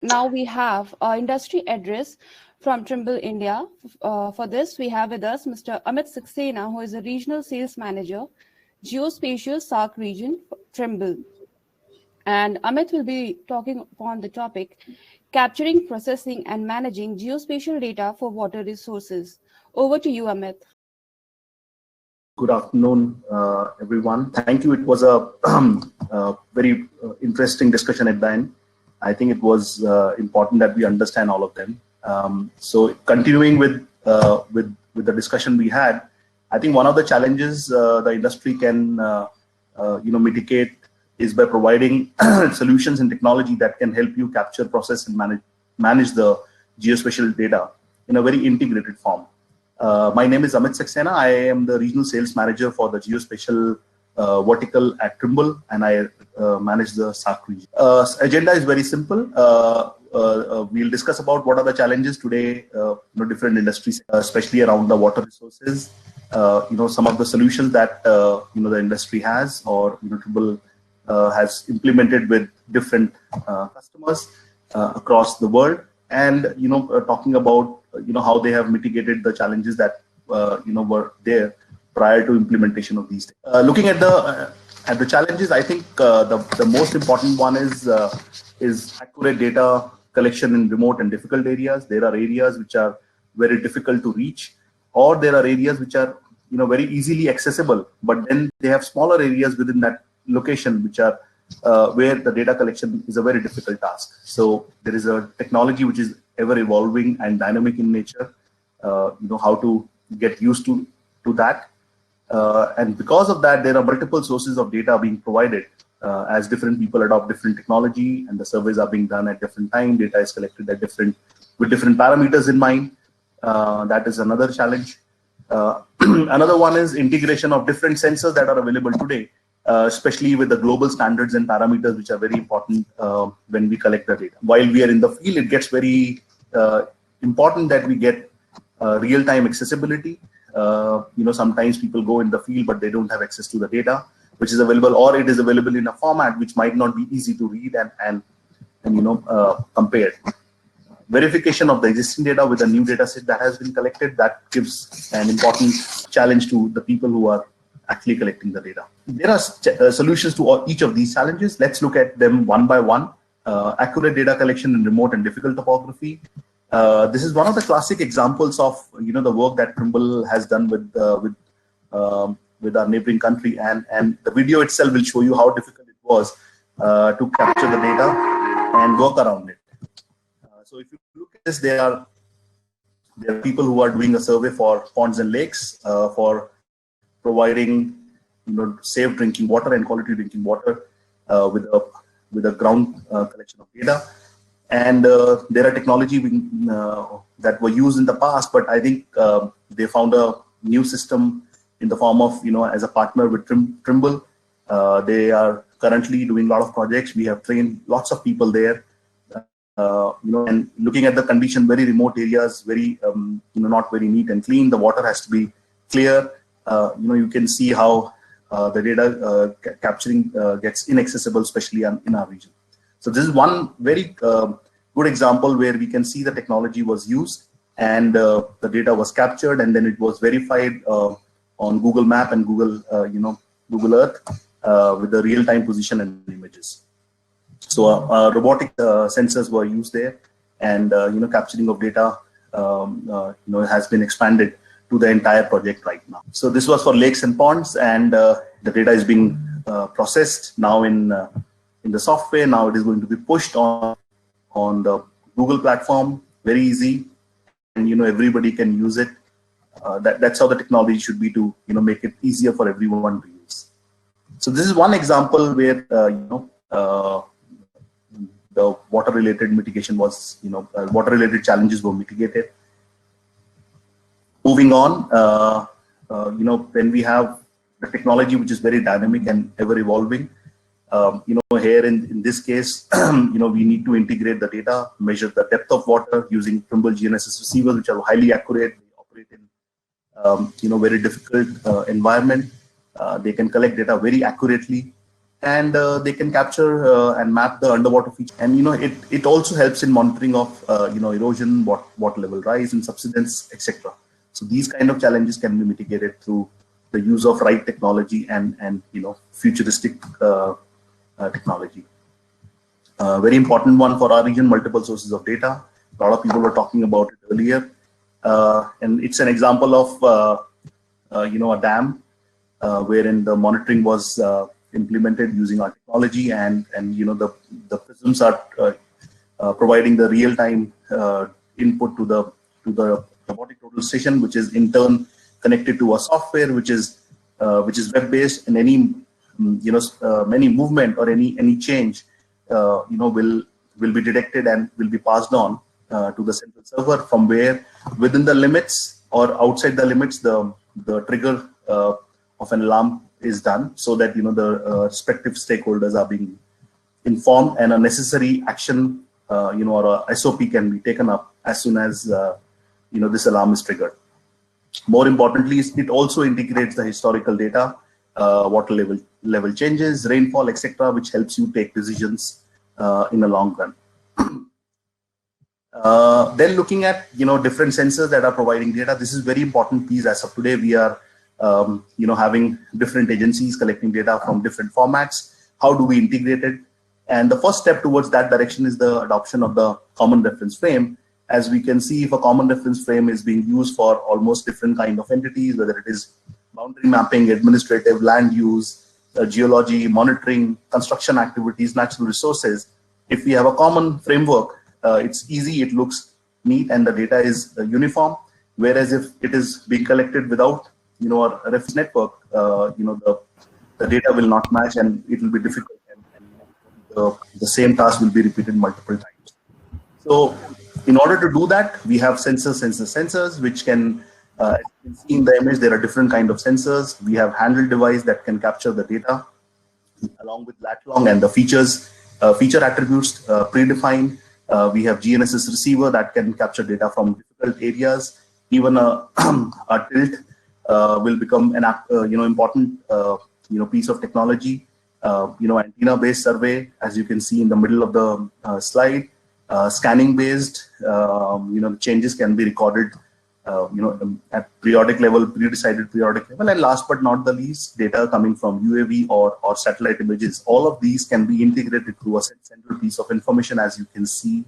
now we have our industry address from Trimble India. For this, we have with us Mr. Amit Saxena, who is a regional sales manager, Geospatial SAARC region, Trimble. And Amit will be talking upon the topic capturing, processing, and managing geospatial data for water resources. Over to you, Amit. Good afternoon, everyone. Thank you. It was a very interesting discussion at the end. I think it was important that we understand all of them. So continuing with the discussion we had, I think one of the challenges the industry can mitigate is by providing solutions and technology that can help you capture, process, and manage the geospatial data in a very integrated form. My name is Amit Saxena. I am the regional sales manager for the geospatial vertical at Trimble, and I manage the SAARC region. Agenda is very simple. We'll discuss about what are the challenges today, different industries, especially around the water resources. Some of the solutions that the industry has, or Trimble has implemented with different customers across the world, and talking about how they have mitigated the challenges that were there prior to implementation of these. Looking at the challenges, I think the most important one is accurate data collection in remote and difficult areas. There are areas which are very difficult to reach, or there are areas which are very easily accessible, but then they have smaller areas within that location which are where the data collection is a very difficult task. So there is a technology which is ever evolving and dynamic in nature. How to get used to that, and because of that, there are multiple sources of data being provided as different people adopt different technology, and the surveys are being done at different time. Data is collected at with different parameters in mind. That is another challenge. Another one is integration of different sensors that are available today, especially with the global standards and parameters, which are very important when we collect the data. While we are in the field, it gets very important that we get real-time accessibility. Sometimes people go in the field, but they don't have access to the data which is available, or it is available in a format which might not be easy to read and compare. Verification of the existing data with a new data set that has been collected, that gives an important challenge to the people who are actually collecting the data. There are solutions to each of these challenges. Let's look at them one by one. Accurate data collection in remote and difficult topography. This is one of the classic examples of the work that Trimble has done with our neighboring country, and the video itself will show you how difficult it was to capture the data and work around it. So if you look at this, there are people who are doing a survey for ponds and lakes for providing safe drinking water and quality drinking water with a ground collection of data. And there are technology that were used in the past, but I think they found a new system in the form of as a partner with Trimble. They are currently doing a lot of projects. We have trained lots of people there. And looking at the condition, very remote areas, very not very neat and clean. The water has to be clear. You can see how the data capturing gets inaccessible, especially in our region. So this is one very good example where we can see the technology was used and the data was captured, and then it was verified on Google Map and Google Earth with the real-time position and images. So robotic sensors were used there, and capturing of data has been expanded to the entire project right now. So this was for lakes and ponds, and the data is being processed now in the software. Now it is going to be pushed on the Google platform, very easy, and everybody can use it. That's how the technology should be, to make it easier for everyone to use. So this is one example where the water-related mitigation was, water-related challenges were mitigated. Moving on, when we have the technology which is very dynamic and ever evolving, here in this case, we need to integrate the data, measure the depth of water using Trimble GNSS receivers, which are highly accurate. They operate in very difficult environment. They can collect data very accurately. and they can capture and map the underwater feature. And it also helps in monitoring of erosion, water level rise in subsidence, etc. So these kind of challenges can be mitigated through the use of right technology and futuristic technology. Very important one for our region, multiple sources of data. A lot of people were talking about it earlier, and it's an example of a dam wherein the monitoring was implemented using our technology, and the prisms are providing the real-time input to the robotic total station, which is in turn connected to a software which is web-based, and any many movement or any change will be detected and will be passed on to the central server, from where within the limits or outside the limits the trigger of an alarm is done, so that the respective stakeholders are being informed and a necessary action or a SOP can be taken up as soon as this alarm is triggered. More importantly, it also integrates the historical data, water level changes, rainfall, etc., which helps you take decisions in the long run. Then looking at different sensors that are providing data, this is very important piece. As of today, we are having different agencies collecting data from different formats. How do we integrate it? And the first step towards that direction is the adoption of the common reference frame. As we can see, if a common reference frame is being used for almost different kind of entities, whether it is boundary mapping, administrative, land use, geology, monitoring, construction activities, natural resources, if we have a common framework, it's easy, it looks neat, and the data is uniform. Whereas if it is being collected without a reference network, the data will not match, and it will be difficult, and the same task will be repeated multiple times. So in order to do that, we have sensors, which can, as you can see in the image, there are different kind of sensors. We have handheld device that can capture the data along with lat long and the feature attributes predefined. We have GNSS receiver that can capture data from difficult areas. Even a tilt will become an important piece of technology. Antenna-based survey, as you can see in the middle of the slide. Scanning-based, changes can be recorded, at periodic level, pre-decided periodic level, and last but not the least, data coming from UAV or satellite images. All of these can be integrated through a central piece of information, as you can see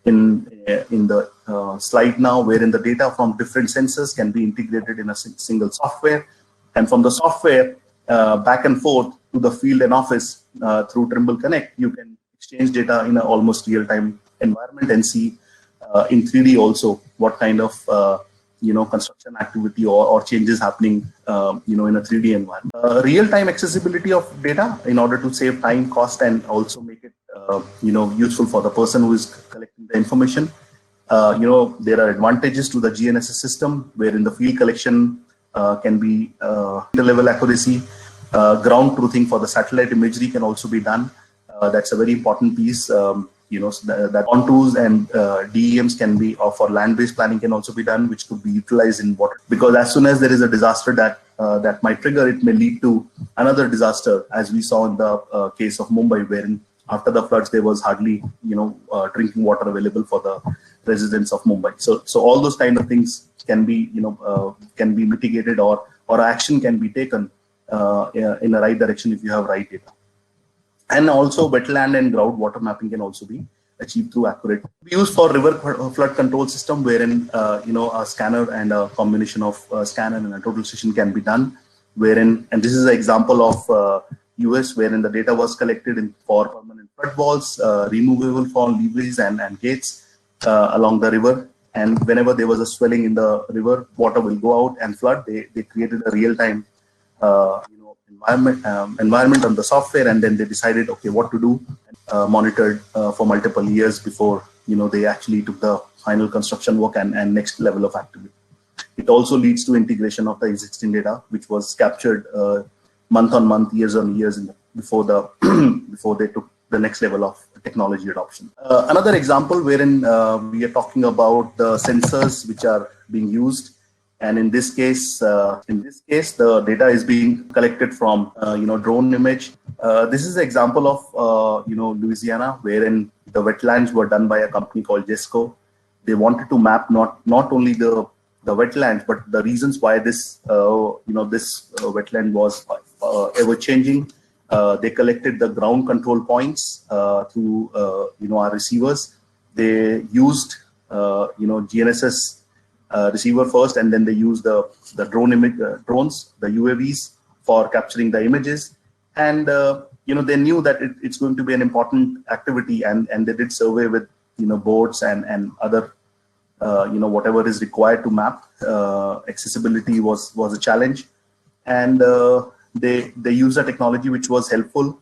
in the slide now, wherein the data from different sensors can be integrated in a single software, and from the software back and forth to the field and office through Trimble Connect, you can exchange data in an almost real-time environment and see in 3D also what kind of construction activity or changes happening in a 3D environment. Real-time accessibility of data in order to save time, cost, and also make it useful for the person who is collecting the information. There are advantages to the GNSS system, wherein the field collection can be the level accuracy. Ground truthing for the satellite imagery can also be done. That's a very important piece. That contours and DEMs can be, or for land-based planning can also be done, which could be utilized in water. Because as soon as there is a disaster that might trigger, it may lead to another disaster, as we saw in the case of Mumbai, wherein after the floods there was hardly drinking water available for the residents of Mumbai. So all those kind of things can be mitigated, or action can be taken in the right direction if you have right data. And also wetland and groundwater mapping can also be achieved through accurate. We use for river flood control system, wherein a scanner and a combination of scanner and a total station can be done, wherein, and this is an example of US, wherein the data was collected for permanent flood walls, removable fall levees and gates along the river. And whenever there was a swelling in the river, water will go out and flood. They created a real-time environment on the software, and then they decided, okay, what to do. Monitored for multiple years before they actually took the final construction work and next level of activity. It also leads to integration of the existing data, which was captured month on month, years on years before they took the next level of technology adoption. Another example wherein we are talking about the sensors which are being used And in this case, the data is being collected from drone image. This is an example of Louisiana, wherein the wetlands were done by a company called Jesco. They wanted to map not only the wetlands, but the reasons why this wetland was ever changing. They collected the ground control points through our receivers. They used GNSS receiver first, and then they use the drones, the UAVs, for capturing the images. And they knew that it's going to be an important activity, and they did survey with boats and other whatever is required to map. Accessibility was a challenge, and they used a technology which was helpful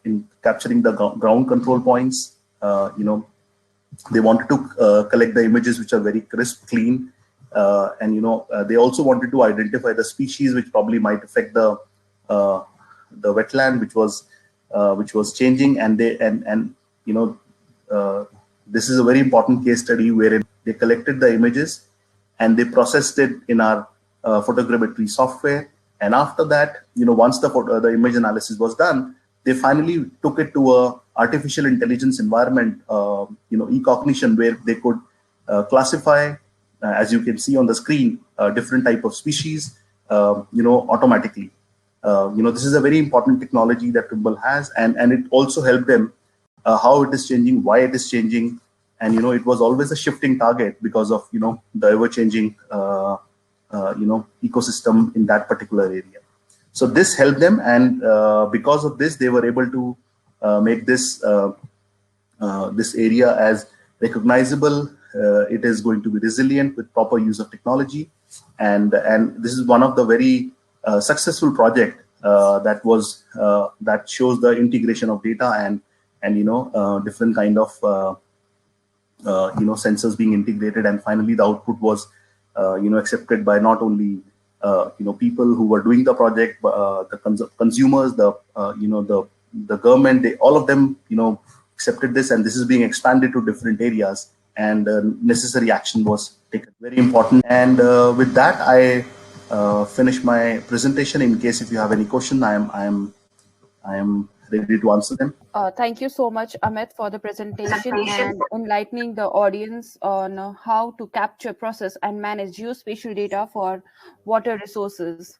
in capturing the ground control points. They wanted to collect the images which are very crisp, clean, and they also wanted to identify the species which probably might affect the wetland which was changing. And this is a very important case study wherein they collected the images and they processed it in our photogrammetry software. And after that, once the image analysis was done, they finally took it to a artificial intelligence environment, e-cognition, where they could classify, as you can see on the screen, different type of species, automatically. This is a very important technology that Trimble has, and it also helped them how it is changing, why it is changing, and it was always a shifting target because of the ever-changing ecosystem in that particular area. So this helped them, and because of this, they were able to make this this area as recognizable. It is going to be resilient with proper use of technology, and this is one of the very successful project that shows the integration of data and different kind of sensors being integrated, and finally the output was accepted by not only people who were doing the project, but the consumers, the government. All of them accepted this, and this is being expanded to different areas, and necessary action was taken. Very important. And with that, I finish my presentation. In case if you have any question, I am ready to answer them. Thank you so much, Amit, for the presentation and enlightening the audience on how to capture, process, and manage geospatial data for water resources.